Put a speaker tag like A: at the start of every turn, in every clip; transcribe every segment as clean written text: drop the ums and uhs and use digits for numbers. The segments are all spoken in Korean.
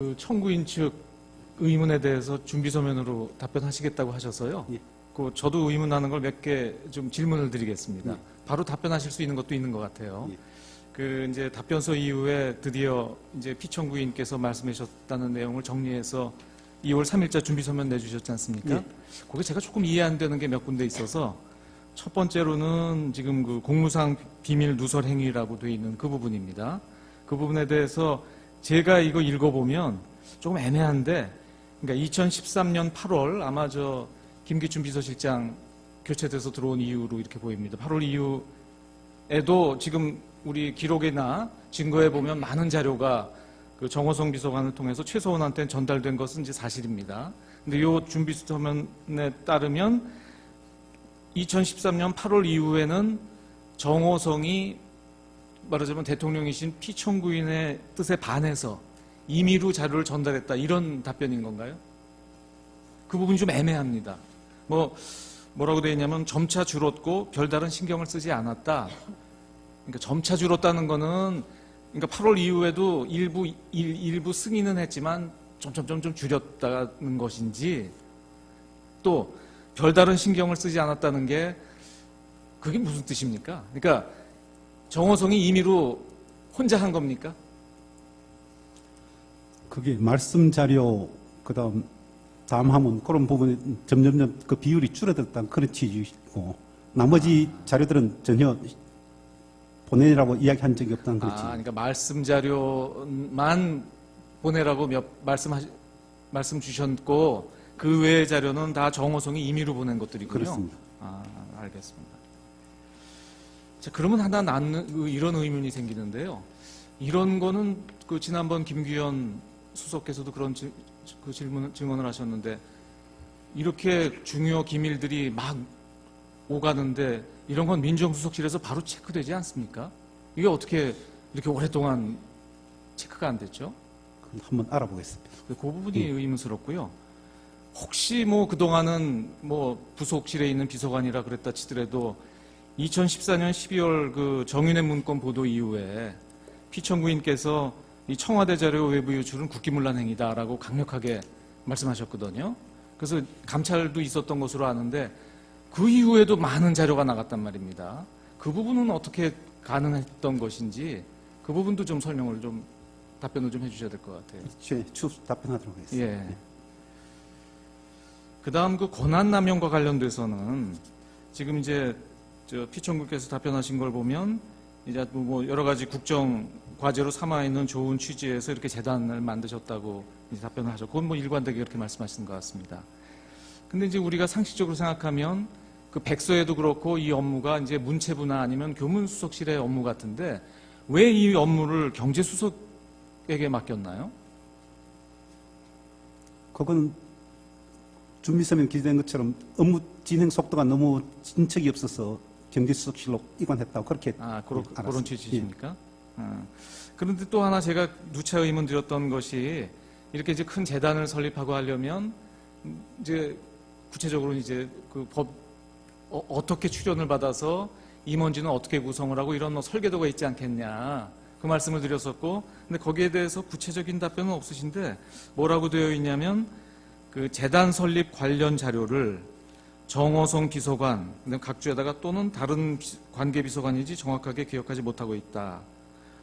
A: 그 청구인 측 의문에 대해서 준비 서면으로 답변하시겠다고 하셔서요.
B: 예.
A: 저도 의문하는 걸 몇 개 좀 질문을 드리겠습니다.
B: 예.
A: 바로 답변하실 수 있는 것도 있는 것 같아요.
B: 예.
A: 이제 답변서 이후에 드디어 이제 피청구인께서 말씀하셨다는 내용을 정리해서 2월 3일자 준비 서면 내주셨지 않습니까?
B: 예.
A: 거기 제가 조금 이해 안 되는 게 몇 군데 있어서 첫 번째로는 지금 그 공무상 비밀 누설 행위라고 되어 있는 그 부분입니다. 그 부분에 대해서 제가 이거 읽어보면 조금 애매한데, 그러니까 2013년 8월 아마 김기춘 비서실장 교체돼서 들어온 이후로 이렇게 보입니다. 8월 이후에도 지금 우리 기록이나 증거에 보면 많은 자료가 그 정호성 비서관을 통해서 최소원한테 전달된 것은 이제 사실입니다. 근데 이 준비 서면에 따르면 2013년 8월 이후에는 정호성이 말하자면 대통령이신 피청구인의 뜻에 반해서 임의로 자료를 전달했다, 이런 답변인 건가요? 그 부분이 좀 애매합니다. 뭐라고 되어 있냐면 점차 줄었고 별다른 신경을 쓰지 않았다. 그러니까 점차 줄었다는 거는, 그러니까 8월 이후에도 일부 승인은 했지만 점점 줄였다는 것인지, 또 별다른 신경을 쓰지 않았다는 게 그게 무슨 뜻입니까? 그러니까 정호성이 임의로 혼자 한 겁니까?
B: 그게 말씀 자료, 그다음 담화문 그런 부분에 점점 그 비율이 줄어들었다는 그런 취지이고, 나머지 자료들은 전혀 보내라고 이야기한 적이 없다는 그렇지.
A: 그러니까 말씀 자료만 보내라고 말씀 주셨고, 그 외의 자료는 다 정호성이 임의로 보낸 것들이군요.
B: 그렇습니다.
A: 알겠습니다. 자, 그러면 하나 이런 의문이 생기는데요. 이런 거는 그 지난번 김규현 수석께서도 그런 증언을 하셨는데, 이렇게 중요 기밀들이 막 오가는데 이런 건 민정수석실에서 바로 체크되지 않습니까? 이게 어떻게 이렇게 오랫동안 체크가 안 됐죠?
B: 한번 알아보겠습니다.
A: 그 부분이 의문스럽고요. 혹시 그동안은 부속실에 있는 비서관이라 그랬다 치더라도 2014년 12월 그 정윤회 문건 보도 이후에 피청구인께서 이 청와대 자료 외부 유출은 국기문란 행위다라고 강력하게 말씀하셨거든요. 그래서 감찰도 있었던 것으로 아는데 그 이후에도 많은 자료가 나갔단 말입니다. 그 부분은 어떻게 가능했던 것인지 그 부분도 좀 답변을 좀 해주셔야 될 것 같아요.
B: 추후 답변하도록 하겠습니다.
A: 예. 그 다음 그 권한남용과 관련돼서는 지금 이제 피청구께서 답변하신 걸 보면 이제 여러 가지 국정 과제로 삼아 있는 좋은 취지에서 이렇게 재단을 만드셨다고 이제 답변을 하셨고, 그건 일관되게 그렇게 말씀하시는 것 같습니다. 근데 이제 우리가 상식적으로 생각하면 그 백서에도 그렇고 이 업무가 이제 문체부나 아니면 교문수석실의 업무 같은데 왜 이 업무를 경제수석에게 맡겼나요?
B: 그건 준비서면 기재된 것처럼 업무 진행 속도가 너무 진척이 없어서 경제수석실로 이관했다고 그렇게
A: 그런 취지십니까? 그런데 또 하나 제가 누차 의문 드렸던 것이, 이렇게 이제 큰 재단을 설립하고 하려면 이제 구체적으로 이제 그 어떻게 출연을 받아서 임원진은 어떻게 구성을 하고 이런 설계도가 있지 않겠냐, 그 말씀을 드렸었고, 근데 거기에 대해서 구체적인 답변은 없으신데 뭐라고 되어 있냐면 그 재단 설립 관련 자료를 정호성 비서관, 각주에다가 또는 다른 관계 비서관인지 정확하게 기억하지 못하고 있다.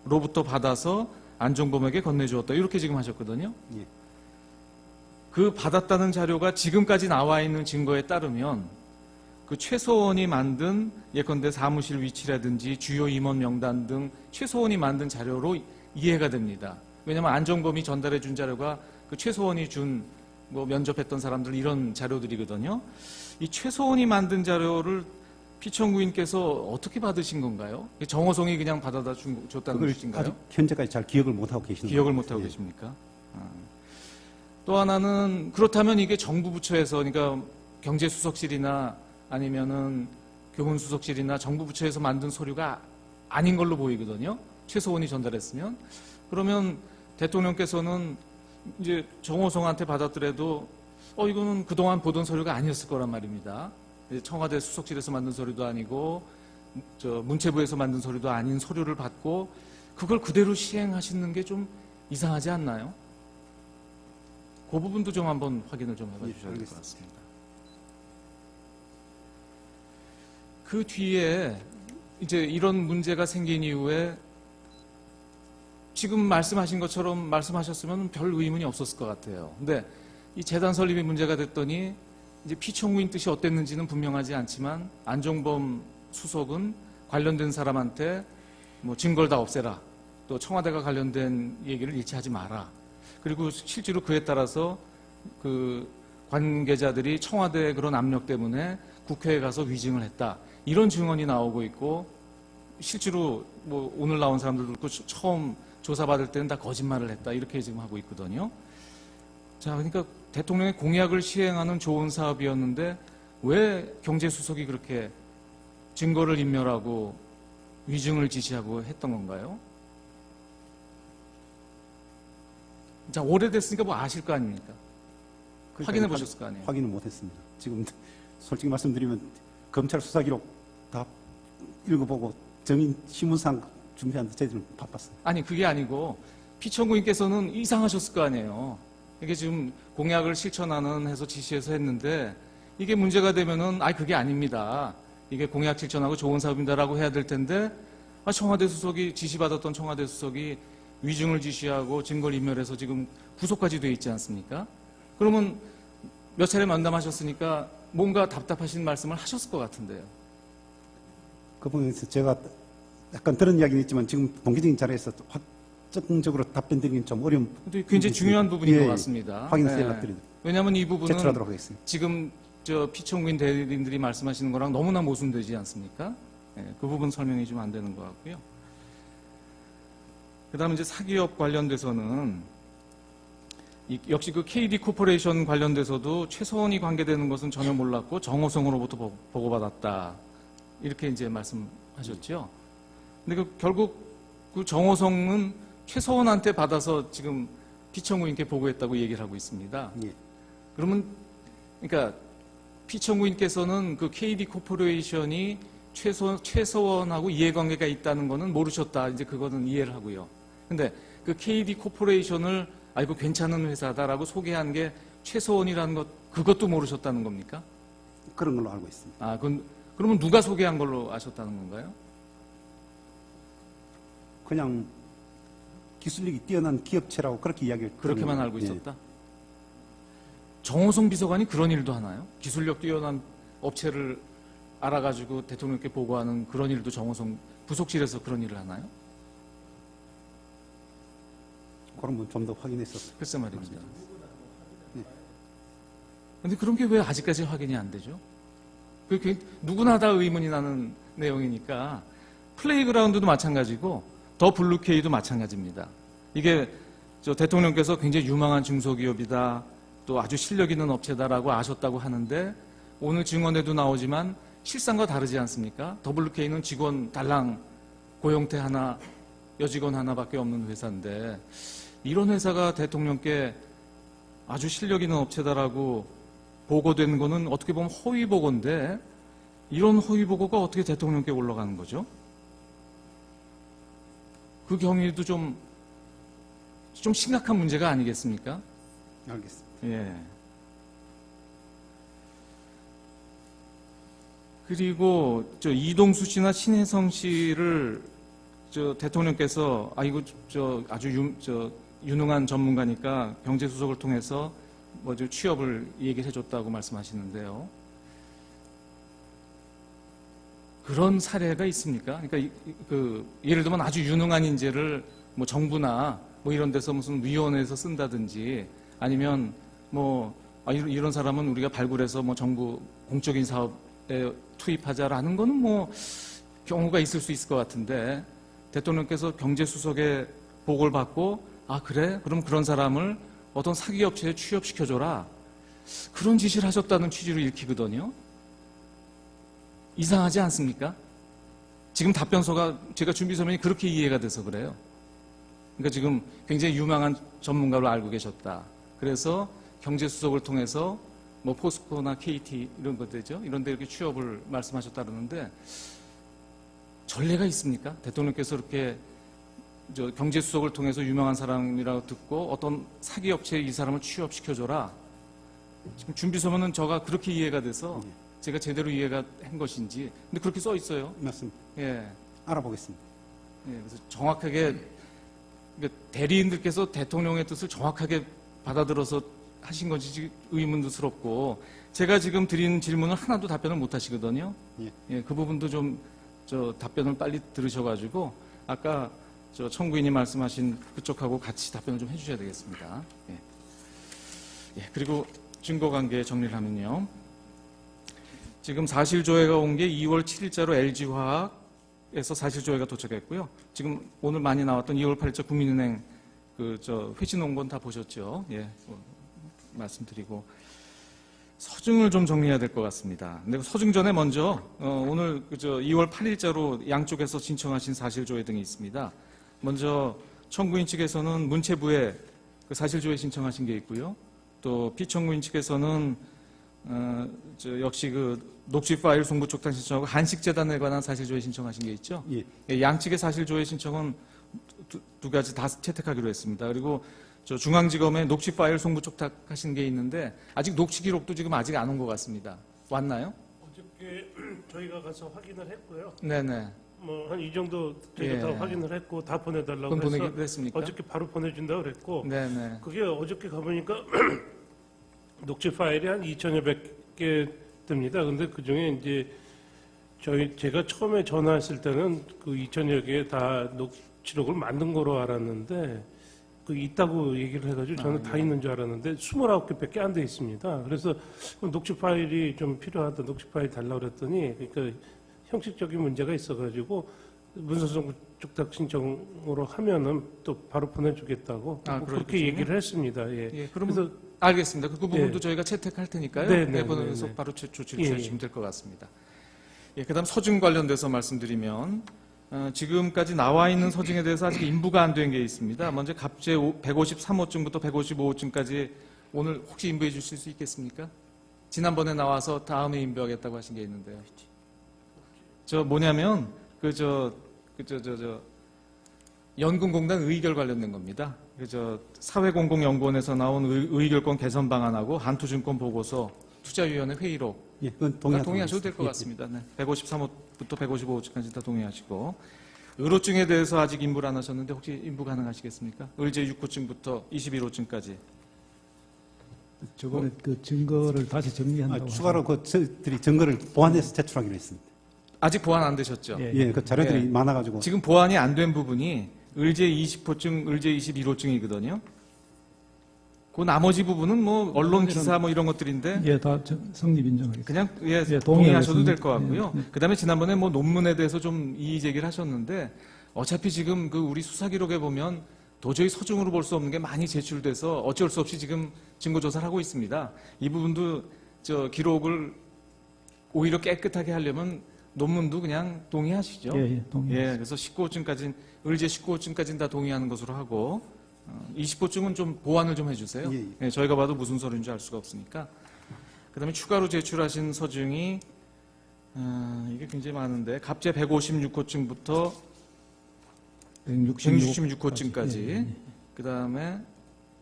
A: 로부터 받아서 안종범에게 건네주었다. 이렇게 지금 하셨거든요.
B: 예.
A: 그 받았다는 자료가 지금까지 나와 있는 증거에 따르면 그 최소원이 만든 예컨대 사무실 위치라든지 주요 임원 명단 등 최소원이 만든 자료로 이해가 됩니다. 왜냐하면 안종범이 전달해 준 자료가 그 최소원이 준 면접했던 사람들 이런 자료들이거든요. 이 최소원이 만든 자료를 피청구인께서 어떻게 받으신 건가요? 정호성이 그냥 받아다 줬다는 것인가요?
B: 아직 현재까지 잘 기억을 못하고 계시는
A: 기억을 못하고 계십니까? 또 하나는, 그렇다면 이게 정부 부처에서, 그러니까 경제수석실이나 아니면은 교문수석실이나 정부 부처에서 만든 서류가 아닌 걸로 보이거든요. 최소원이 전달했으면. 그러면 대통령께서는 이제 정호성한테 받았더라도 이거는 그동안 보던 서류가 아니었을 거란 말입니다. 청와대 수석실에서 만든 서류도 아니고 문체부에서 만든 서류도 아닌 서류를 받고 그걸 그대로 시행하시는 게 좀 이상하지 않나요? 그 부분도 좀 한번 확인을 좀 해봐
B: 예,
A: 주셔야 될 것
B: 알겠습니다.
A: 같습니다. 그 뒤에 이제 이런 문제가 생긴 이후에 지금 말씀하신 것처럼 말씀하셨으면 별 의문이 없었을 것 같아요. 근데 이 재단 설립이 문제가 됐더니 이제 피청구인 뜻이 어땠는지는 분명하지 않지만 안종범 수석은 관련된 사람한테 뭐 증거를 다 없애라. 또 청와대가 관련된 얘기를 일치하지 마라. 그리고 실제로 그에 따라서 그 관계자들이 청와대의 그런 압력 때문에 국회에 가서 위증을 했다. 이런 증언이 나오고 있고 실제로 뭐 오늘 나온 사람들도 그렇고 처음 조사받을 때는 다 거짓말을 했다. 이렇게 지금 하고 있거든요. 자, 그러니까 대통령의 공약을 시행하는 좋은 사업이었는데 왜 경제수석이 그렇게 증거를 인멸하고 위증을 지시하고 했던 건가요? 자, 오래됐으니까 뭐 아실 거 아닙니까? 확인해 보셨을 거 아니에요?
B: 확인을 못했습니다. 지금 솔직히 말씀드리면 검찰 수사 기록 다 읽어보고 정인 신문상 준비하는데 저희들은 바빴어요.
A: 아니, 그게 아니고 피청구인께서는 이상하셨을 거 아니에요. 이게 지금 공약을 실천하는 해서 지시해서 했는데 이게 문제가 되면은 그게 아닙니다. 이게 공약 실천하고 좋은 사업입니다라고 해야 될 텐데 청와대 수석이 지시받았던 청와대 수석이 위증을 지시하고 증거를 인멸해서 지금 구속까지 돼 있지 않습니까? 그러면 몇 차례 만남하셨으니까 뭔가 답답하신 말씀을 하셨을 것 같은데요.
B: 그 부분에서 제가 약간 들은 이야기는 있지만 지금 본격적인 자리에서 확정적으로 답변드리긴 좀 어려운
A: 근데 굉장히 중요한 부분인 것 같습니다.
B: 확인해서
A: 네.
B: 연락드리도록
A: 왜냐하면 이 부분은
B: 제출하도록 하겠습니다.
A: 지금 저 피청구인 대리인들이 말씀하시는 거랑 너무나 모순되지 않습니까? 그 부분 설명이 좀 안 되는 것 같고요. 그다음에 이제 사기업 관련돼서는 역시 그 KD 코퍼레이션 관련돼서도 최서원이 관계되는 것은 전혀 몰랐고 정호성으로부터 보고받았다. 이렇게 이제 말씀하셨죠. 근데 결국 그 정호성은 최서원한테 받아서 지금 피청구인께 보고했다고 얘기를 하고 있습니다.
B: 예.
A: 그러면 그러니까 피청구인께서는 그 KD 코퍼레이션이 최서원하고 이해관계가 있다는 거는 모르셨다. 이제 그거는 이해를 하고요. 근데 그 KD 코퍼레이션을 이거 괜찮은 회사다라고 소개한 게 최서원이라는 것, 그것도 모르셨다는 겁니까?
B: 그런 걸로 알고 있습니다.
A: 그러면 누가 소개한 걸로 아셨다는 건가요?
B: 그냥 기술력이 뛰어난 기업체라고 그렇게 이야기를
A: 그렇게만 알고 있었다? 정호성 비서관이 그런 일도 하나요? 기술력 뛰어난 업체를 알아가지고 대통령께 보고하는 그런 일도 정호성 부속실에서 그런 일을 하나요?
B: 그런 건 좀 더 확인해서
A: 글쎄 말입니다.
B: 네.
A: 근데 그런 게 왜 아직까지 확인이 안 되죠? 그게 누구나 다 의문이 나는 내용이니까 플레이그라운드도 마찬가지고 더 블루케이도 마찬가지입니다. 이게 대통령께서 굉장히 유망한 중소기업이다, 또 아주 실력 있는 업체다라고 아셨다고 하는데 오늘 증언에도 나오지만 실상과 다르지 않습니까? 더블유케이는 직원 달랑 고용태 하나, 여직원 하나밖에 없는 회사인데 이런 회사가 대통령께 아주 실력 있는 업체다라고 보고되는 거는 어떻게 보면 허위 보고인데 이런 허위 보고가 어떻게 대통령께 올라가는 거죠? 그 경위도 좀 심각한 문제가 아니겠습니까?
B: 알겠습니다.
A: 예. 그리고 이동수 씨나 신혜성 씨를 대통령께서 이거 아주 유능한 전문가니까 경제수석을 통해서 취업을 얘기를 해줬다고 말씀하시는데요. 그런 사례가 있습니까? 그러니까 예를 들면 아주 유능한 인재를 정부나 이런 데서 무슨 위원회에서 쓴다든지 아니면 이런 사람은 우리가 발굴해서 정부 공적인 사업에 투입하자라는 거는 경우가 있을 수 있을 것 같은데 대통령께서 경제수석의 보고를 받고 그래? 그럼 그런 사람을 어떤 사기업체에 취업시켜줘라. 그런 지시를 하셨다는 취지로 읽히거든요. 이상하지 않습니까? 지금 답변서가 제가 준비 서면이 그렇게 이해가 돼서 그래요. 그러니까 지금 굉장히 유망한 전문가로 알고 계셨다. 그래서 경제수석을 통해서 포스코나 KT 이런 것들이죠. 이런 데 이렇게 취업을 말씀하셨다 그러는데 전례가 있습니까? 대통령께서 이렇게 저 경제수석을 통해서 유명한 사람이라고 듣고 어떤 사기업체에 이 사람을 취업시켜줘라. 지금 준비서면은 저가 그렇게 이해가 돼서 제가 제대로 이해가 한 것인지. 근데 그렇게 써 있어요.
B: 맞습니다.
A: 예.
B: 알아보겠습니다.
A: 예, 그래서 정확하게 그러니까 대리인들께서 대통령의 뜻을 정확하게 받아들어서 하신 건지 의문스럽고 제가 지금 드린 질문을 하나도 답변을 못 하시거든요.
B: 예.
A: 예, 그 부분도 좀 저 답변을 빨리 들으셔가지고 아까 저 청구인이 말씀하신 그쪽하고 같이 답변을 좀 해주셔야 되겠습니다. 예. 예, 그리고 증거관계 정리를 하면요. 지금 사실조회가 온 게 2월 7일자로 LG화학에서 사실조회가 도착했고요. 지금 오늘 많이 나왔던 2월 8일자 국민은행 회신 온 건 다 보셨죠? 예, 말씀드리고 서증을 좀 정리해야 될 것 같습니다. 근데 서증 전에 먼저 오늘 2월 8일자로 양쪽에서 신청하신 사실조회 등이 있습니다. 먼저 청구인 측에서는 문체부에 그 사실조회 신청하신 게 있고요. 또 피청구인 측에서는 역시 그 녹취 파일 송부 촉탁 신청하고 한식재단에 관한 사실조회 신청하신 게 있죠.
B: 예.
A: 예, 양측의 사실조회 신청은 두 가지 다 채택하기로 했습니다. 그리고 저 중앙지검에 녹취 파일 송부 촉탁하신 게 있는데 아직 녹취 기록도 지금 아직 안 온 것 같습니다. 왔나요?
C: 어저께 저희가 가서 확인을 했고요.
A: 네네.
C: 뭐 한 이 정도 저희가
A: 예.
C: 다 확인을 했고 다 보내달라고
A: 그건
C: 해서
A: 보내기로 했습니까?
C: 어저께 바로 보내준다고 그랬고
A: 네네.
C: 그게 어저께 가보니까 녹취 파일이 한 2,000여 개 듭니다. 근데 그 중에 이제 제가 처음에 전화했을 때는 그 2,000여 개 다 녹취록을 만든 거로 알았는데 그 있다고 얘기를 해가지고 저는 다 있는 줄 알았는데 29개밖에 안 돼 있습니다. 그래서 녹취 파일이 좀 필요하다, 녹취 파일 달라고 그랬더니 그러니까 형식적인 문제가 있어가지고 문서송 촉탁 신청으로 하면은 또 바로 보내주겠다고 뭐 그렇게
A: 그렇군요.
C: 얘기를 했습니다. 예.
A: 예, 그러면
C: 그래서
A: 알겠습니다. 그 부분도
C: 예.
A: 저희가 채택할 테니까요.
C: 네, 네,
A: 내보내서
C: 네, 네.
A: 바로 조치를
C: 예,
A: 취하시면 될 것 같습니다. 예, 그다음 서증 관련돼서 말씀드리면 지금까지 나와 있는 서증에 대해서 아직 인부가 안 된 게 있습니다. 먼저 갑제 153호증부터 155호증까지 오늘 혹시 인부해 주실 수 있겠습니까? 지난번에 나와서 다음에 인부하겠다고 하신 게 있는데요. 저 뭐냐면 연금공단 의결 관련된 겁니다. 사회공공연구원에서 나온 의결권 개선 방안하고 한투증권 보고서 투자위원회 회의록
B: 예, 그건
A: 동의하셔도 될 것 같습니다. 네. 153호부터 155호까지 다 동의하시고 의로증에 대해서 아직 인부를 안 하셨는데 혹시 인부 가능하시겠습니까? 의제 6호증부터 21호증까지.
D: 저번에 그 증거를 다시 정리한다고.
B: 추가로 그 저희들이 증거를 보완해서 제출하기로 했습니다.
A: 아직 보완 안 되셨죠?
D: 예.
B: 예, 그 자료들이
A: 예.
B: 많아가지고
A: 지금 보완이 안 된 부분이 의제 20호증, 의제 21호증이거든요. 그 나머지 부분은 뭐 언론 기사 뭐 이런 것들인데
D: 예, 다 성립 인정하겠습니다.
A: 그냥
D: 예,
A: 동의하셔도 될
D: 동의하겠습니다.
A: 것 같고요.
D: 예,
A: 그다음에 지난번에 뭐 논문에 대해서 좀 이의 제기를 하셨는데 어차피 지금 그 우리 수사 기록에 보면 도저히 서중으로 볼 수 없는 게 많이 제출돼서 어쩔 수 없이 지금 증거 조사를 하고 있습니다. 이 부분도 저 기록을 오히려 깨끗하게 하려면 논문도 그냥 동의하시죠.
D: 예, 동의하겠습니다.
A: 예, 그래서 19호증까지 의제 19호증까지는 다 동의하는 것으로 하고 20호증은 좀 보완을 좀 해주세요.
B: 예, 예.
A: 예, 저희가 봐도 무슨 서류인지 알 수가 없으니까. 그다음에 추가로 제출하신 서증이 이게 굉장히 많은데 갑제 156호증부터 166호증까지.
D: 예.
A: 그다음에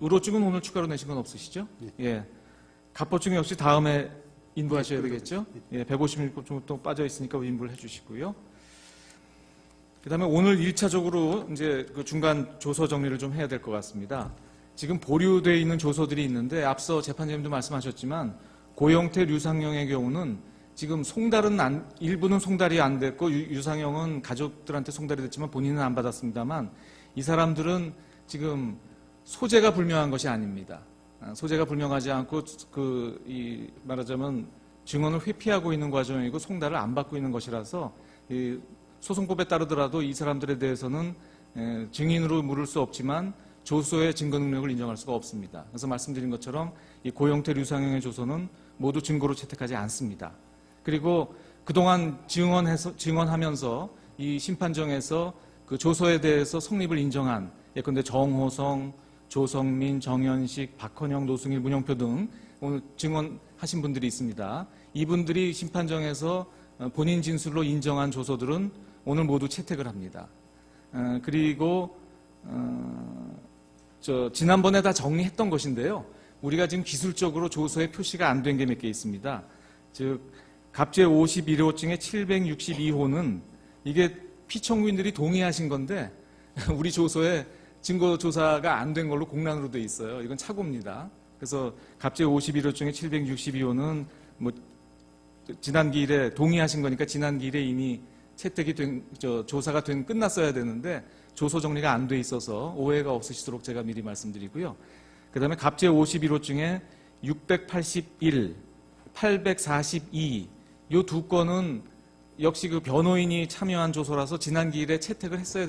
A: 의로증은 오늘 추가로 내신 건 없으시죠? 예. 갑보증 역시 다음에 인부하셔야 되겠죠? 예, 156호증부터 빠져 있으니까 인부를 해주시고요. 그다음에 오늘 1차적으로 이제 그 중간 조서 정리를 좀 해야 될 것 같습니다. 지금 보류되어 있는 조서들이 있는데 앞서 재판장님도 말씀하셨지만 고영태, 류상영의 경우는 지금 일부는 송달이 안 됐고 유상영은 가족들한테 송달이 됐지만 본인은 안 받았습니다만 이 사람들은 지금 소재가 불명한 것이 아닙니다. 소재가 불명하지 않고 말하자면 증언을 회피하고 있는 과정이고 송달을 안 받고 있는 것이라서 이 소송법에 따르더라도 이 사람들에 대해서는 증인으로 물을 수 없지만 조서의 증거 능력을 인정할 수가 없습니다. 그래서 말씀드린 것처럼 이 고영태, 류상영의 조서는 모두 증거로 채택하지 않습니다. 그리고 그동안 증언하면서 이 심판정에서 그 조서에 대해서 성립을 인정한 예컨대 정호성, 조성민, 정현식, 박헌영, 노승일, 문영표 등 오늘 증언하신 분들이 있습니다. 이분들이 심판정에서 본인 진술로 인정한 조서들은 오늘 모두 채택을 합니다. 그리고 지난번에 다 정리했던 것인데요. 우리가 지금 기술적으로 조서에 표시가 안 된 게 몇 개 있습니다. 즉 갑제 51호증의 762호는 이게 피청구인들이 동의하신 건데 우리 조서에 증거 조사가 안 된 걸로 공란으로 돼 있어요. 이건 착오입니다. 그래서 갑제 51호증의 762호는 뭐 지난 기일에 동의하신 거니까 지난 기일에 이미 채택이 된 조사가 끝났어야 되는데 조서 정리가 안 돼 있어서 오해가 없으시도록 제가 미리 말씀드리고요. 그다음에 갑제 51호증에 681, 842 요 두 건은 역시 그 변호인이 참여한 조서라서 지난 기일에 채택을 했어야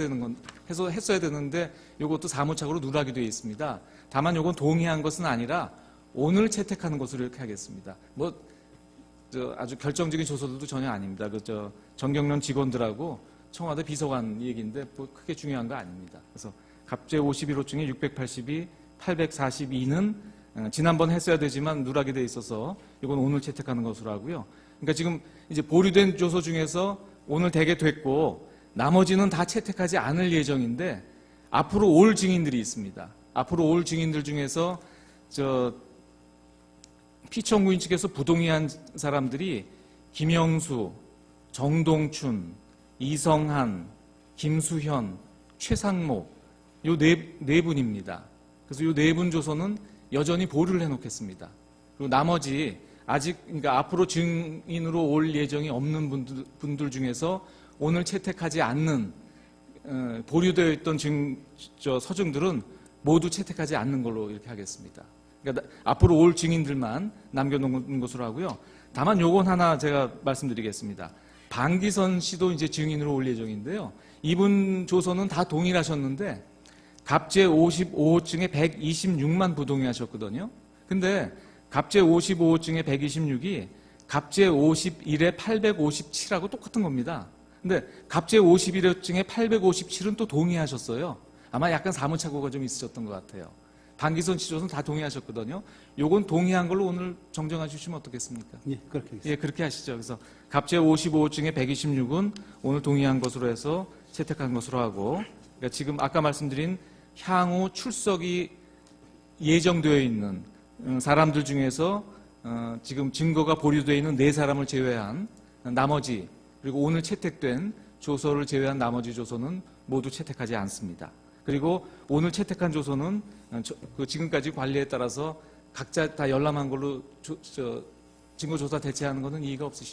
A: 되는데 이것도 사무착오로 누락이 되어 있습니다. 다만 이건 동의한 것은 아니라 오늘 채택하는 것으로 이렇게 하겠습니다. 아주 결정적인 조서들도 전혀 아닙니다. 정경련 직원들하고 청와대 비서관 얘기인데 크게 중요한 거 아닙니다. 그래서 갑제 51호증에 682, 842는 지난번 했어야 되지만 누락이 돼 있어서 이건 오늘 채택하는 것으로 하고요. 그러니까 지금 이제 보류된 조서 중에서 오늘 대개 됐고 나머지는 다 채택하지 않을 예정인데 앞으로 올 증인들이 있습니다. 앞으로 올 증인들 중에서 피청구인 측에서 부동의한 사람들이 김영수, 정동춘, 이성한, 김수현, 최상목 요 네 분입니다. 그래서 요 네 분 조서는 여전히 보류를 해놓겠습니다. 그리고 나머지 그러니까 앞으로 증인으로 올 예정이 없는 분들 중에서 오늘 채택하지 않는 보류되어 있던 서증들은 모두 채택하지 않는 걸로 이렇게 하겠습니다. 그러니까 앞으로 올 증인들만 남겨놓은 것으로 하고요. 다만 요건 하나 제가 말씀드리겠습니다. 방기선 씨도 이제 증인으로 올 예정인데요. 이분 조서는 다 동일하셨는데 갑제 55호증에 126만 부동의하셨거든요. 근데 갑제 55호증에 126이 갑제 51에 857하고 똑같은 겁니다. 근데 갑제 51호증에 857은 또 동의하셨어요. 아마 약간 사무착오가 좀 있으셨던 것 같아요. 방기선 씨 조서는 다 동의하셨거든요. 요건 동의한 걸로 오늘 정정해 주시면 어떻겠습니까?
B: 예, 그렇게 하겠습니다.
A: 예, 그렇게 하시죠. 그래서 갑제 55호증에 126은 오늘 동의한 것으로 해서 채택한 것으로 하고, 그러니까 지금 아까 말씀드린 향후 출석이 예정되어 있는 사람들 중에서 지금 증거가 보류되어 있는 4사람을 제외한 나머지, 그리고 오늘 채택된 조서를 제외한 나머지 조서는 모두 채택하지 않습니다. 그리고 오늘 채택한 조서는 지금까지 관리에 따라서 각자 다 열람한 걸로 증거조사 대체하는 것은 이의가 없으시죠.